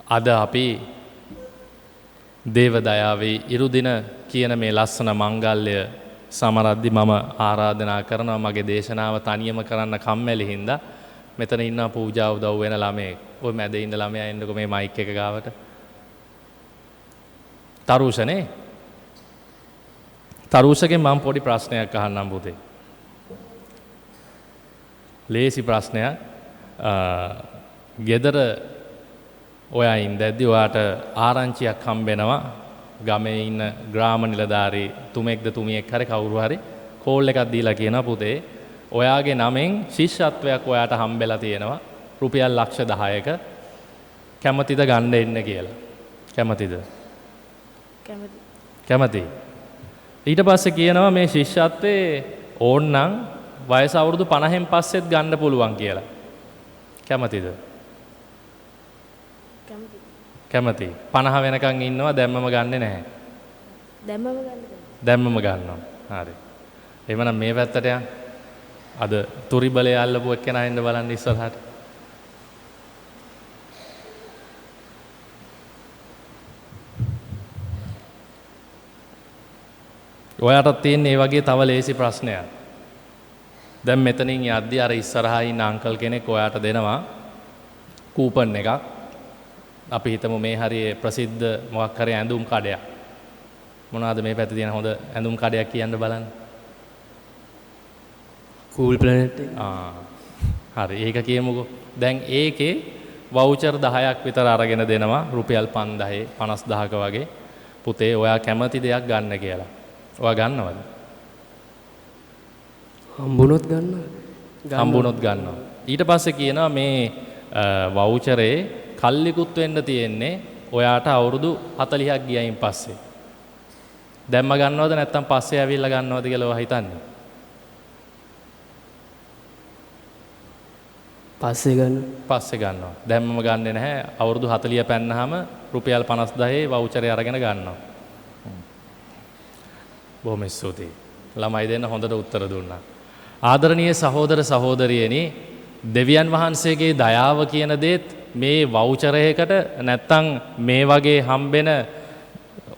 අද අපි දේවදයාවේ ඉරුදින කියන මේ ලස්සන මංගල්‍ය සමරද්දි මම ආරාධනා කරනවා මගේ දේශනාව තනියම කරන්න කම්මැලි හින්දා මෙතන ඉන්න පූජා උදව් වෙන ළමයෙක්. ඔය මැද ඉන්න ළමයා එන්නකො මේ මයික් එක ගාවට. තරුෂනේ. තරුෂගෙන් මම පොඩි ප්‍රශ්නයක් අහන්නම් පුතේ. ලේසි ප්‍රශ්නයක්. ගෙදර ඔයා ඉඳද්දි ඔයාට ආරංචියක් හම්බෙනවා ගමේ ඉන්න ග්‍රාම නිලධාරී තුමෙක්ද තුමියෙක් හරි කවුරු හරි කෝල් එකක් දීලා කියනවා පුතේ ඔයාගේ නමෙන් ශිෂ්‍යත්වයක් ඔයාට හම්බෙලා තියෙනවා රුපියල් ලක්ෂ 10ක කැමතිද ගන්න එන්න කියලා. කැමතිද? කැමති. ඊට පස්සේ කියනවා මේ ශිෂ්‍යත්වේ ඕන්නම් වයස අවුරුදු 50න් පස්සෙත් ගන්න පුළුවන් කියලා. කැමතිද? කැමති. 50 වෙනකන් ඉන්නවා දැම්මම ගන්නෙ නැහැ. දැම්මම ගන්නවා. හරි. එහෙනම් මේ පැත්තට යන්න. අද තුරිබලේ අල්ලපු එක්කෙනා එන්න බලන්න ඉස්සරහට. ඔයාටත් තියෙන මේ වගේ තව ලේසි ප්‍රශ්නයක්. දැන් මෙතනින් යද්දී අර ඉස්සරහා ඉන්න අංකල් කෙනෙක් ඔයාට දෙනවා කූපන් එකක්. අපි හිතමු මේ හරිය ප්‍රසිද්ධ මොකක් හරි ඇඳුම් කඩයක්. මොනවාද මේ පැත්තේ තියෙන හොඳ ඇඳුම් කඩයක් කියන්න බලන්න. කූල් ප්ලැනට් එක. හරි ඒක කියමුකෝ. දැන් ඒකේ වවුචර් 10ක් විතර අරගෙන දෙනවා රුපියල් 50000ක වගේ. පුතේ ඔයා කැමති දෙයක් ගන්න කියලා. ඔයා ගන්නවද? හම්බුනොත් ගන්නවා. හම්බුනොත් ගන්නවා. ඊට පස්සේ කියනවා මේ වවුචරේ කල්ලිකුත් වෙන්න තියෙන්නේ ඔයාට අවුරුදු 40ක් ගියයින් පස්සේ. දැම්ම ගන්නවද නැත්නම් පස්සේ ඇවිල්ලා ගන්නවද කියලා ඔයා හිතන්නේ? පස්සේ ගන්නවා. දැම්මම ගන්නෙ නැහැ. අවුරුදු 40 පැන්නාම රුපියල් 50000 වවුචරේ අරගෙන ගන්නවා. බොහොම ස්තුතියි. ළමයි දෙන්න හොඳට උත්තර දුන්නා. ආදරණීය සහෝදර සහෝදරියනි දෙවියන් වහන්සේගේ දයාව කියන දේත් මේ වවුචරයකට නැත්තම් මේ වගේ හම්බෙන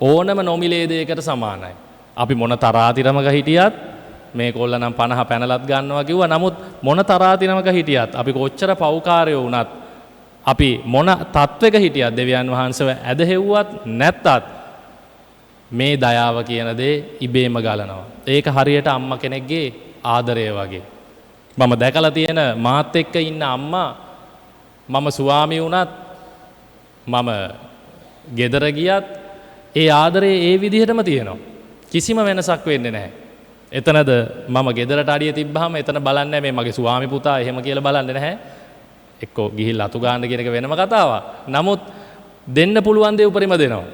ඕනම නොමිලේ දෙයකට සමානයි. අපි මොන තරාතිරමක හිටියත් මේ කොල්ල නම් 50 පැනලත් ගන්නවා කිව්වා. නමුත් මොන තරාතිරමක හිටියත් අපි කොච්චර පව්කාරයෝ වුණත් අපි මොන තත්වයක හිටියත් දෙවියන් වහන්සේව ඇදහෙව්වත් නැත්තත් මේ දයාව කියන දේ ඉබේම ගලනවා. ඒක හරියට අම්මා කෙනෙක්ගේ ආදරය වගේ. මම දැකලා තියෙන මාත් එක්ක ඉන්න අම්මා මම ස්වාමි වුණත් මම ගෙදර ගියත් ඒ ආදරේ ඒ විදිහටම තියෙනවා. කිසිම වෙනසක් වෙන්නේ නැහැ. එතනද මම ගෙදරට අඩිය තිබ්බහම එතන බලන්නේ මේ මගේ ස්වාමි පුතා එහෙම කියලා බලන්නේ නැහැ. එක්කෝ ගිහිල්ලා අතු ගන්න කියන එක වෙනම කතාවක්. නමුත් දෙන්න පුළුවන් දේ උපරිම දෙනවා.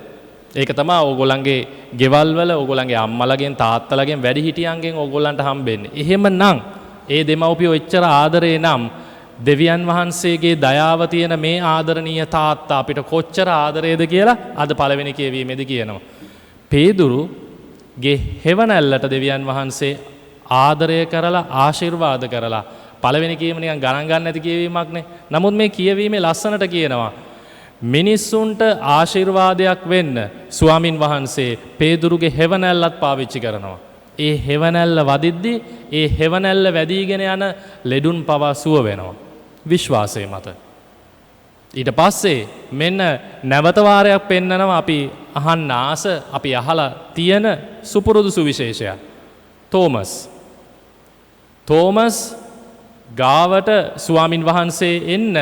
ඒක තමයි ඕගොල්ලන්ගේ ගෙවල් වල ඕගොල්ලන්ගේ අම්මලාගෙන් තාත්තලාගෙන් වැඩිහිටියන්ගෙන් ඕගොල්ලන්ට හම්බෙන්නේ. එහෙමනම් ඒ දෙමව්පියෝ එච්චර ආදරේ නම් දෙවියන් වහන්සේගේ දයාව තියෙන මේ ආදරණීය තාත්තා අපිට කොච්චර ආදරේද කියලා අද පළවෙනි කියවීමේදී කියනවා. පේදුරුගේ හෙවණැල්ලට දෙවියන් වහන්සේ ආදරය කරලා ආශිර්වාද කරලා පළවෙනි කියවීම නිකන් ගණන් ගන්න නැති කියවීමක් නේ. නමුත් මේ කියවීමේ ලස්සනට කියනවා මිනිස්සුන්ට ආශිර්වාදයක් වෙන්න ස්වාමින් වහන්සේ පේදුරුගේ හෙවණැල්ලත් පාවිච්චි කරනවා. ඒ හෙවණැල්ල වදිද්දී ඒ හෙවණැල්ල වැඩිගෙන යන ලෙඩුන් පවා සුව වෙනවා. විශ්වාසය මත. ඊට පස්සේ මෙන්න නැවත වාරයක් පෙන්නනවා අපි අහන්න ආස අපි අහලා තියෙන සුපුරුදු සුවිශේෂයක්. තෝමස් ගාවට ස්වාමින් වහන්සේ එන්න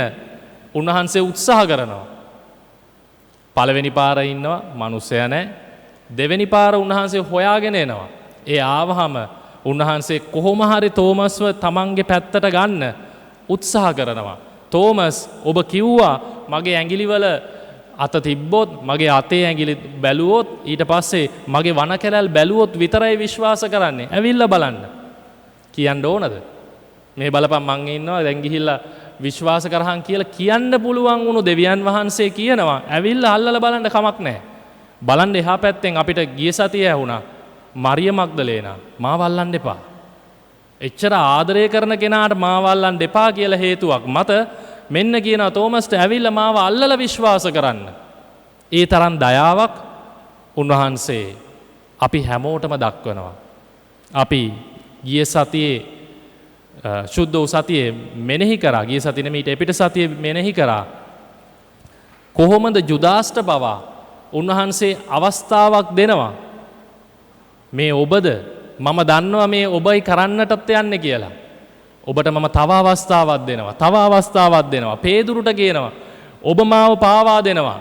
උන්වහන්සේ උත්සාහ කරනවා. පළවෙනි පාර ඉන්නවා මිනිස්සයා නැහැ. දෙවෙනි පාර උන්වහන්සේ හොයාගෙන එනවා. ඒ ආවහම උන්වහන්සේ කොහොම හරි තෝමස්ව තමන්ගේ පැත්තට ගන්න උත්සාහ කරනවා. තෝමස් ඔබ කිව්වා මගේ ඇඟිලිවල අත තිබ්බොත් මගේ අතේ ඇඟිලි බැලුවොත් ඊට පස්සේ මගේ වන කැලල් බැලුවොත් විතරයි විශ්වාස කරන්නේ. ඇවිල්ලා බලන්න. කියන්න ඕනද? මේ බලපන් මං ඉන්නවා දැන් ගිහිල්ලා විශ්වාස කරහන් කියලා කියන්න පුළුවන් වුණු දෙවියන් වහන්සේ කියනවා ඇවිල්ලා අල්ලලා බලන්න කමක් නැහැ. බලන්න එහා පැත්තෙන් අපිට ගිය සතියේ ඇහුණා මරිය මග්දලේනා මාව අල්ලන්න එපා. එච්චර ආදරය කරන කෙනාට මාව අල්ලන්න එපා කියලා හේතුවක් මත මෙන්න කියනවා තෝමස්ට ඇවිල්ලා මාව අල්ලලා විශ්වාස කරන්න. ඒ තරම් දයාවක් උන්වහන්සේ අපි හැමෝටම දක්වනවා. අපි ගිය සතියේ ශුද්ධ වූ සතියේ මෙනෙහි කරා. ගිය සතියේ නෙමෙයි ඊට එපිට සතියේ මෙනෙහි කරා. කොහොමද ජුදාස්ට පවා උන්වහන්සේ අවස්ථාවක් දෙනවා. මේ ඔබද මම දන්නවා මේ ඔබයි කරන්නටත් යන්නේ කියලා. ඔබට මම තව අවස්ථාවක් දෙනවා. තව අවස්ථාවක් දෙනවා. පේදුරුට කියනවා ඔබ මාව පාවා දෙනවා.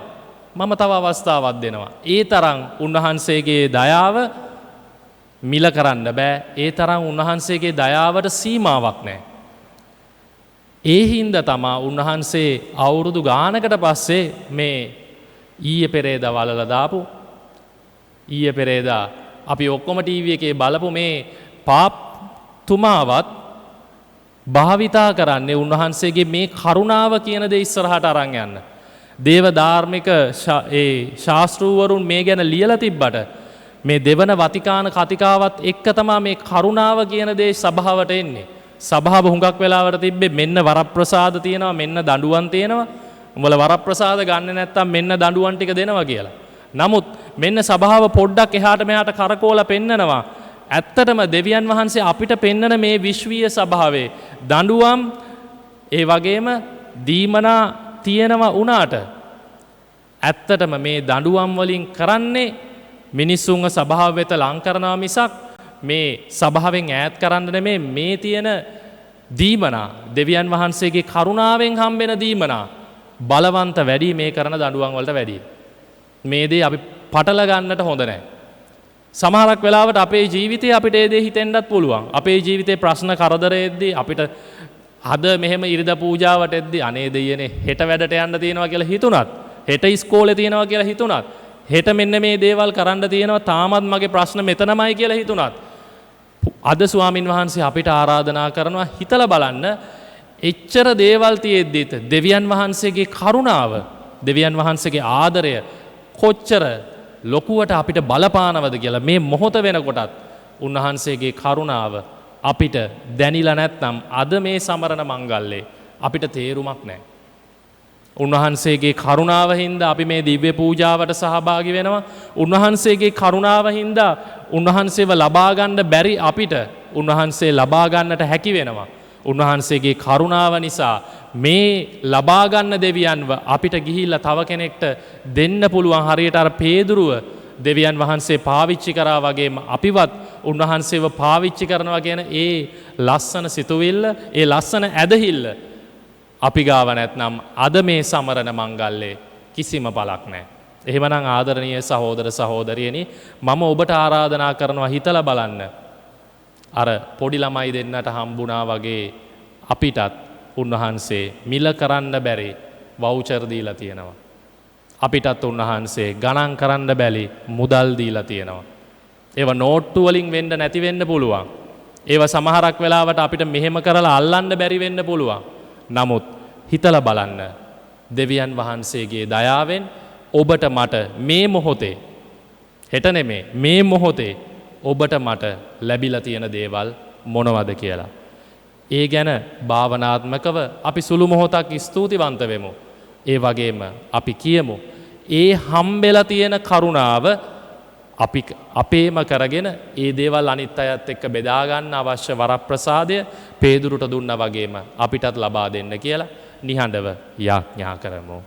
මම තව අවස්ථාවක් දෙනවා. ඒ තරම් උන්වහන්සේගේ දයාව මිල කරන්න බෑ. ඒ තරම් උන්වහන්සේගේ දයාවට සීමාවක් නැහැ. ඒ හින්දා තමා උන්වහන්සේ අවුරුදු ගානකට පස්සේ මේ ඊයේ පෙරේදා වලලා දාපු ඊයේ පෙරේදා අපි ඔක්කොම ටීවී එකේ බලපු මේ පාප්තුමාවත් භාවිතා කරන්නේ උන්වහන්සේගේ මේ කරුණාව කියන දේ ඉස්සරහට අරන් යන්න. දේව ධාර්මික ඒ ශාස්ත්‍රූවරුන් මේ ගැන ලියලා තිබ්බට මේ දෙවන වතිකාන කතිකාවත් එක්ක තමයි මේ කරුණාව කියන දේ සභාවට එන්නේ. සභාව හුඟක් වෙලාවට තිබ්බේ මෙන්න වරප්‍රසාද තියෙනවා මෙන්න දඬුවම් තියෙනවා. උඹලා වරප්‍රසාද ගන්න නැත්තම් මෙන්න දඬුවම් ටික දෙනවා කියලා. නමුත් මෙන්න සභාව පොඩ්ඩක් එහාට මෙහාට කරකෝලා පෙන්නනවා. ඇත්තටම දෙවියන් වහන්සේ අපිට පෙන්නන මේ විශ්වීය සභාවේ දඬුවම් ඒ වගේම දීමනා තියෙනවා වුණාට ඇත්තටම මේ දඬුවම් වලින් කරන්නේ මිනිස්සුන්ව සභාව වෙත ලං කරනවා මිසක් මේ සභාවෙන් ඈත් කරන්න නෙමෙයි මේ තියෙන දීමනා දෙවියන් වහන්සේගේ කරුණාවෙන් හම්බෙන දීමනා බලවන්ත වැඩි මේ කරන දඬුවම් වලට වැඩි. මේ දේ අපි පටල ගන්නට හොඳ නැහැ. සමහරක් වෙලාවට අපේ ජීවිතේ අපිට ඒ දේ හිතෙන්නත් පුළුවන්. අපේ ජීවිතේ ප්‍රශ්න කරදරෙද්දී අපිට අද මෙහෙම ඉරිදා පූජාවට එද්දී අනේ දෙයනේ හෙට වැඩට යන්න තියෙනවා කියලා හිතුණත් හෙට ඉස්කෝලේ තියෙනවා කියලා හිතුණත් හෙට මෙන්න මේ දේවල් කරන්න තියෙනවා තාමත් මගේ ප්‍රශ්න මෙතනමයි කියලා හිතුණත් අද ස්වාමින් වහන්සේ අපිට ආරාධනා කරනවා හිතලා බලන්න එච්චර දේවල් තියෙද්දිත් දෙවියන් වහන්සේගේ කරුණාව දෙවියන් වහන්සේගේ ආදරය කොච්චර ලොකුවට අපිට බලපානවද කියලා මේ මොහොත වෙනකොටත් උන්වහන්සේගේ කරුණාව අපිට දැනිලා නැත්නම් අද මේ සමරන මංගල්‍යේ අපිට තේරුමක් නැහැ. උන්වහන්සේගේ කරුණාව හින්දා අපි මේ දිව්‍ය පූජාවට සහභාගී වෙනවා. උන්වහන්සේගේ කරුණාව හින්දා උන්වහන්සේව ලබා ගන්න බැරි අපිට උන්වහන්සේ ලබා ගන්නට හැකි වෙනවා. උන්වහන්සේගේ කරුණාව නිසා මේ ලබා ගන්න දෙවියන්ව අපිට ගිහිල්ලා තව කෙනෙක්ට දෙන්න පුළුවන් හරියට අර පේදුරුව දෙවියන් වහන්සේ පාවිච්චි කරා වගේම අපිවත් උන්වහන්සේව පාවිච්චි කරනවා කියන ඒ ලස්සන සිතුවිල්ල ඒ ලස්සන ඇදහිල්ල අපි ගාව නැත්නම් අද මේ සමරන මංගල්‍යේ කිසිම පළක් නැහැ. එහෙමනම් ආදරණීය සහෝදර සහෝදරියනි මම ඔබට ආරාධනා කරනවා හිතලා බලන්න. අර පොඩි ළමයි දෙන්නට හම්බුණා වගේ අපිටත් උන්වහන්සේ මිල කරන්න බැරි වවුචර් දීලා තියෙනවා. අපිටත් උන්වහන්සේ ගණන් කරන්න බැරි මුදල් දීලා තියෙනවා. ඒවා නෝට්ටු වලින් වෙන්න නැති වෙන්න පුළුවන්. ඒවා සමහරක් වෙලාවට අපිට මෙහෙම කරලා අල්ලන්න බැරි වෙන්න පුළුවන්. නමුත් හිතලා බලන්න දෙවියන් වහන්සේගේ දයාවෙන් ඔබට මට මේ මොහොතේ හෙට නෙමේ මේ මොහොතේ ඔබට මට ලැබිලා තියෙන දේවල් මොනවද කියලා. ඒ ගැන භාවනාත්මකව අපි සුළු මොහොතක් ස්තුතිවන්ත වෙමු. ඒ වගේම අපි කියමු ඒ හම්බෙලා තියෙන කරුණාව අපි අපේම කරගෙන ඒ දේවල් අනිත් අයත් එක්ක බෙදා ගන්න අවශ්‍ය වරප්‍රසාදය පේදුරුට දුන්නා වගේම අපිටත් ලබා දෙන්න කියලා නිහඬව යාඥා කරමු.